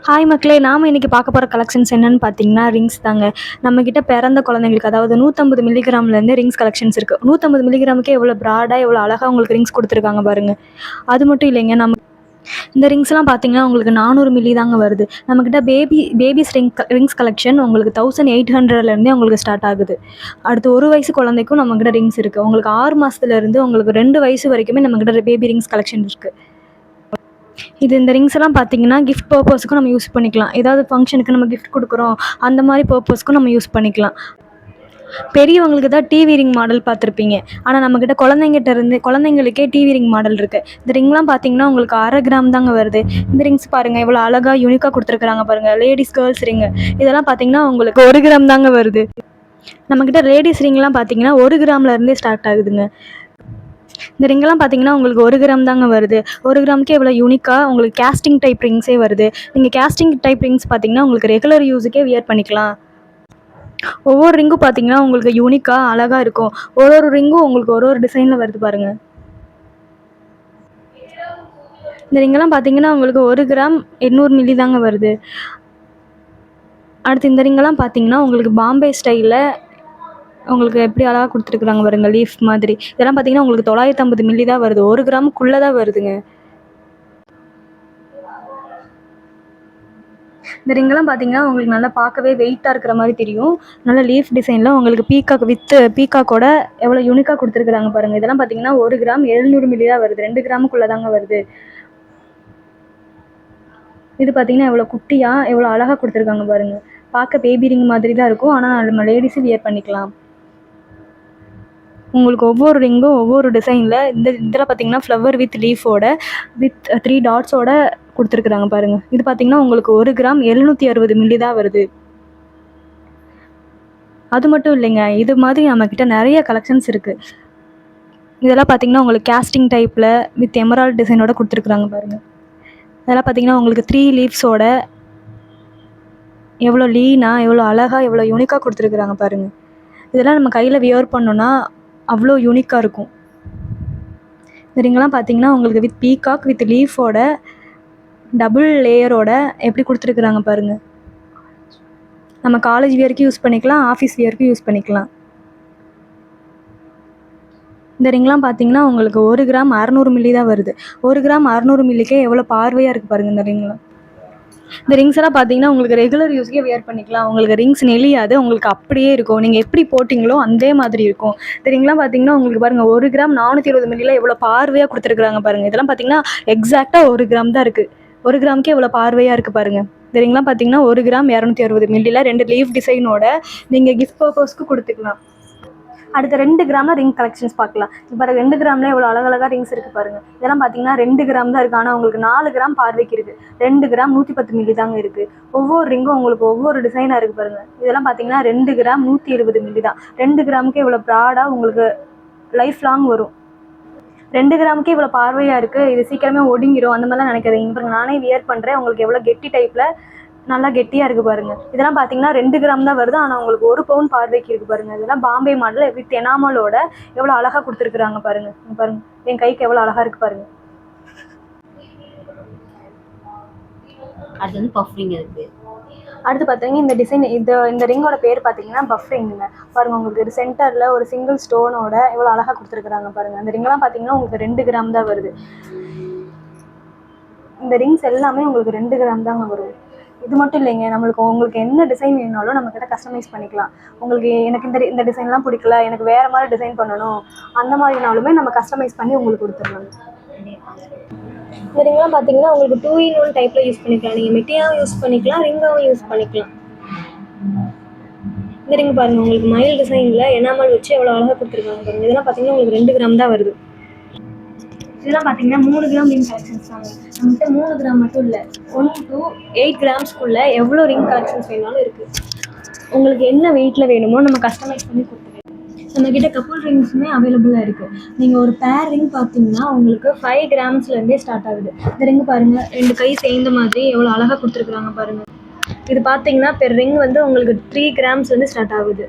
Hi மக்களே, நாம இன்னைக்கு பார்க்க போகிற கலெக்ஷன்ஸ் என்னன்னு பார்த்தீங்கன்னா ரிங்ஸ் தாங்க. நம்மக்கிட்ட பிறந்த குழந்தைங்களுக்கு அதாவது 150 மில்லிகிராம்லேருந்து ரிங்ஸ் கலெக்ஷன்ஸ் இருக்குது. 150 மில்லிகிராமுக்கே எவ்வளோ ப்ராடாக எவ்வளோ அழகாக உங்களுக்கு ரிங்ஸ் கொடுத்துருக்காங்க பாருங்கள். அது மட்டும் இல்லைங்க, இந்த ரிங்ஸ்லாம் பார்த்தீங்கன்னா உங்களுக்கு 400 மில்லி தாங்க வருது. நம்மக்கிட்ட பேபிஸ் ரிங்ஸ் கலெக்ஷன் உங்களுக்கு 1800லேருந்தே உங்களுக்கு ஸ்டார்ட் ஆகுது. அடுத்து 1 வயசு குழந்தைக்கும் நம்மக்கிட்ட ரிங்ஸ் இருக்குது. உங்களுக்கு 6 மாதத்துலேருந்து உங்களுக்கு 2 வயசு வரைக்குமே நம்மக்கிட்ட பேபி ரிங்ஸ் கலெக்ஷன் இருக்குது. இந்த ரிங்ஸ் எல்லாம் பார்த்தீங்கன்னா கிஃப்ட் பர்பஸ்க்கும் நம்ம யூஸ் பண்ணிக்கலாம். ஏதாவது ஃபங்க்ஷனுக்கு நம்ம கிஃப்ட் கொடுக்குறோம், அந்த மாதிரி பர்பஸ்க்கும் நம்ம யூஸ் பண்ணிக்கலாம். பெரியவங்களுக்கு தான் டிவி ரிங் மாடல் பார்த்துருப்பீங்க. ஆனால் நம்மக்கிட்ட குழந்தைங்களுக்கே டிவி ரிங் மாடல் இருக்குது. இந்த ரிங்லாம் பார்த்தீங்கன்னா உங்களுக்கு 1/2 கிராம் தாங்க வருது. இந்த ரிங்ஸ் பாருங்கள் எவ்வளோ அழகாக யூனிக்காக கொடுத்துருக்குறாங்க பாருங்கள். லேடிஸ் கேர்ள்ஸ் ரிங்கு இதெல்லாம் பார்த்தீங்கன்னா உங்களுக்கு 1 கிராம் தாங்க வருது. நம்மக்கிட்ட லேடிஸ் ரிங்லாம் பார்த்தீங்கன்னா 1 கிராம்லேருந்தே ஸ்டார்ட் ஆகுதுங்க. இந்த ரிங்கெல்லாம் பார்த்தீங்கன்னா உங்களுக்கு 1 கிராம் தாங்க வருது. 1 கிராமுக்கே இவ்வளோ யூனிக்காக உங்களுக்கு கேஸ்டிங் டைப் ரிங்ஸே வருது. நீங்கள் கேஸ்டிங் டைப் ரிங்ஸ் பார்த்தீங்கன்னா உங்களுக்கு ரெகுலர் யூஸுக்கே வியர் பண்ணிக்கலாம். ஒவ்வொரு ரிங்கும் பார்த்தீங்கன்னா உங்களுக்கு யூனிக்காக அழகாக இருக்கும். ஒரு ரிங்கும் உங்களுக்கு ஒரு டிசைனில் வருது பாருங்கள். இந்த ரிங்கெல்லாம் பார்த்தீங்கன்னா உங்களுக்கு 1 கிராம் 800 மில்லி தாங்க வருது. அடுத்து இந்த ரிங்கெல்லாம் பார்த்தீங்கன்னா உங்களுக்கு பாம்பே ஸ்டைலில் உங்களுக்கு எப்படி அழகாக கொடுத்துருக்குறாங்க பாருங்க, லீஃப் மாதிரி. இதெல்லாம் பார்த்தீங்கன்னா உங்களுக்கு 950 மில்லி தான் வருது. 1 கிராமுக்குள்ளே தான் வருதுங்க. இந்த ரிங்கெல்லாம் பார்த்தீங்கன்னா உங்களுக்கு நல்லா பார்க்கவே வெயிட்டாக இருக்கிற மாதிரி தெரியும். நல்ல லீஃப் டிசைனில் உங்களுக்கு பீக்காக்கோட எவ்வளோ யூனிக்காக கொடுத்துருக்குறாங்க பாருங்கள். இதெல்லாம் பார்த்தீங்கன்னா 1 கிராம் 700 மில்லி தான் வருது. 2 கிராமுக்குள்ளே தாங்க வருது. இது பார்த்தீங்கன்னா எவ்வளோ குட்டியாக எவ்வளோ அழகாக கொடுத்துருக்காங்க பாருங்கள். பார்க்க பேபி ரிங் மாதிரி தான் இருக்கும், ஆனால் நம்ம லேடிஸும் வியர் பண்ணிக்கலாம். உங்களுக்கு ஒவ்வொரு ரிங்கும் ஒவ்வொரு டிசைனில் இதில் பார்த்தீங்கன்னா ஃப்ளவர் வித் லீஃபோட 3 டாட்ஸோட கொடுத்துருக்குறாங்க பாருங்கள். இது பார்த்தீங்கன்னா உங்களுக்கு 1 கிராம் 760 மில்லி தான் வருது. அது மட்டும் இல்லைங்க, இது மாதிரி நம்மக்கிட்ட நிறைய கலெக்ஷன்ஸ் இருக்குது. இதெல்லாம் பார்த்தீங்கன்னா உங்களுக்கு கேஸ்டிங் டைப்பில் வித் எமரால்ட் டிசைனோட கொடுத்துருக்குறாங்க பாருங்கள். இதெல்லாம் பார்த்தீங்கன்னா உங்களுக்கு 3 லீவ்ஸோட எவ்வளோ லீனாக எவ்வளோ அழகாக எவ்வளோ யூனிக்காக கொடுத்துருக்குறாங்க பாருங்கள். இதெல்லாம் நம்ம கையில் வியர் பண்ணோன்னா அவ்வளோ யூனிக்காக இருக்கும். இந்த ரிங்கெல்லாம் பார்த்தீங்கன்னா உங்களுக்கு வித் பீகாக் வித் லீஃபோட டபுள் லேயரோட எப்படி கொடுத்துருக்குறாங்க பாருங்கள். நம்ம காலேஜ் வியருக்கு யூஸ் பண்ணிக்கலாம், ஆஃபீஸ் வியருக்கு யூஸ் பண்ணிக்கலாம். இந்த ரிங்லாம் பார்த்தீங்கன்னா உங்களுக்கு 1 கிராம் 600 மில்லி தான் வருது. 1 கிராம் 600 மில்லிக்கே எவ்வளோ பார்வையாக இருக்குது பாருங்கள் இந்த ரிங்லாம். இந்த ரிங்ஸ் எல்லாம் பார்த்தீங்கன்னா உங்களுக்கு ரெகுலர் யூஸ்க்கே வியர் பண்ணிக்கலாம். உங்களுக்கு ரிங்ஸ் நெளியாது, உங்களுக்கு அப்படியே இருக்கும். நீங்கள் எப்படி போட்டிங்களோ அதே மாதிரி இருக்கும். இந்த ரிங்லாம் பார்த்தீங்கன்னா உங்களுக்கு பாருங்கள் 1 கிராம் 420 மில்லியில் எவ்வளோ பார்வையாக கொடுத்துருக்குறாங்க பாருங்கள். இதெல்லாம் பார்த்தீங்கன்னா எக்ஸாக்டாக 1 கிராம் தான் இருக்குது. 1 கிராமுக்கே எவ்வளோ பார்வையாக இருக்குது பாருங்கள். இந்த ரிங்லாம் பார்த்தீங்கன்னா 1 கிராம் 260 மில்லியில் 2 லீஃப் டிசைனோட நீங்கள் கிஃப்ட் பர்பஸ்க்கு கொடுத்துக்கலாம். அடுத்த 2 கிராமில் ரிங் கலெக்ஷன்ஸ் பார்க்கலாம். இப்போ 2 கிராமில் எவ்வளோ அழகழகாக ரிங்ஸ் இருக்குது பாருங்கள். இதெல்லாம் பார்த்தீங்கன்னா 2 கிராம் தான் இருக்குது, ஆனால் உங்களுக்கு 4 கிராம் பார்வைக்கு இருக்குது. 2 கிராம் 110 மில்லி தாங்க இருக்குது. ஒவ்வொரு ரிங்கும் உங்களுக்கு ஒவ்வொரு டிசைனாக இருக்குது பாருங்கள். இதெல்லாம் பார்த்தீங்கன்னா 2 கிராம் 120 மில்லி தான். 2 கிராமுக்கு இவ்வளோ ப்ராடாக உங்களுக்கு லைஃப் லாங் வரும். 2 கிராமுக்கே இவ்வளோ பார்வையாக இருக்குது, இது சீக்கிரமே ஒடுங்கிடும் அந்த மாதிரிலாம் நினைக்காதீங்க. பாருங்கள், நானே வியர் பண்ணுறேன். உங்களுக்கு எவ்வளோ கெட்டி டைப்பில் நல்லா கெட்டியாக இருக்குது பாருங்கள். இதெல்லாம் பார்த்தீங்கன்னா 2 கிராம் தான் வருது, ஆனால் உங்களுக்கு 1 பவுன் பார்வைக்கு இருக்குது பாருங்கள். இதெல்லாம் பாம்பே மாடல் வித் எனாமலோட எவ்வளோ அழகாக கொடுத்துருக்குறாங்க பாருங்கள். பாருங்கள் என் கைக்கு எவ்வளோ அழகாக இருக்குது பாருங்கள். அது வந்து பஃப் ரிங் இருக்குது. அடுத்து பார்த்தீங்கன்னா இந்த டிசைன் இந்த ரிங்கோட பேர் பார்த்தீங்கன்னா பஃப் ரிங்குங்க. பாருங்கள் உங்களுக்கு ஒரு சென்டரில் ஒரு சிங்கிள் ஸ்டோனோட எவ்வளோ அழகாக கொடுத்துருக்குறாங்க பாருங்கள். அந்த ரிங்கெல்லாம் பார்த்தீங்கன்னா உங்களுக்கு 2 கிராம் தான் வருது. இந்த ரிங்ஸ் எல்லாமே உங்களுக்கு 2 கிராம் தாங்க வரும். இது மட்டும் இல்லைங்க, உங்களுக்கு என்ன டிசைன் வேணாலும் நம்மக்கிட்ட கஸ்டமைஸ் பண்ணிக்கலாம். உங்களுக்கு எனக்கு இந்த டிசைன்லாம் பிடிக்கல, எனக்கு வேறு மாதிரி டிசைன் பண்ணணும், அந்த மாதிரினாலுமே நம்ம கஸ்டமைஸ் பண்ணி உங்களுக்கு கொடுத்துடலாம். இந்த ரிங்லாம் பார்த்தீங்கன்னா உங்களுக்கு 2-in-1 டைப்பில் யூஸ் பண்ணிக்கலாம். நீங்கள் மெட்டியாகவும் யூஸ் பண்ணிக்கலாம், ரிங்காகவும் யூஸ் பண்ணிக்கலாம். இந்த ரிங் பாருங்கள் உங்களுக்கு மயில் டிசைனில் எனாமல் வச்சு எவ்வளோ அழகாக கொடுத்துருக்காங்க பாருங்கள். இதெல்லாம் பார்த்தீங்கன்னா உங்களுக்கு 2 கிராம் தான் வருது. இதெல்லாம் பார்த்தீங்கன்னா 3 கிராம் ரிங் கலெக்ஷன்ஸ் தாங்க. நம்மகிட்ட 3 கிராம் மட்டும் இல்லை, 1 to 8 கிராம்ஸ்க்குள்ளே எவ்வளோ ரிங் கலெக்ஷன்ஸ் வேணாலும் இருக்குது. உங்களுக்கு என்ன வெயிட்டில் வேணுமோ நம்ம கஸ்டமைஸ் பண்ணி கொடுத்துருவோம். நம்மக்கிட்ட கப்புள் ரிங்ஸுமே அவைலபிளாக இருக்குது. நீங்கள் ஒரு பேர் ரிங் பார்த்தீங்கன்னா உங்களுக்கு 5 கிராம்ஸ்லேருந்தே ஸ்டார்ட் ஆகுது. இந்த ரிங் பாருங்கள், 2 கை சேர்ந்த மாதிரி எவ்வளோ அழகாக கொடுத்துருக்குறாங்க பாருங்கள். இது பார்த்தீங்கன்னா பெர் ரிங் வந்து உங்களுக்கு 3 கிராம்ஸ்லேருந்து ஸ்டார்ட் ஆகுது.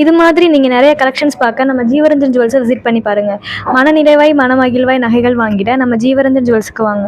இது மாதிரி நீங்கள் நிறைய கலெக்ஷன்ஸ் பார்க்க நம்ம ஜீவரஞ்சன் ஜுவல்ஸை விசிட் பண்ணி பாருங்கள். மனநிறைவாய் மனமகிழ்வாய் நகைகள் வாங்கிட நம்ம ஜீவரஞ்சன் ஜுவல்ஸுக்கு வாங்க.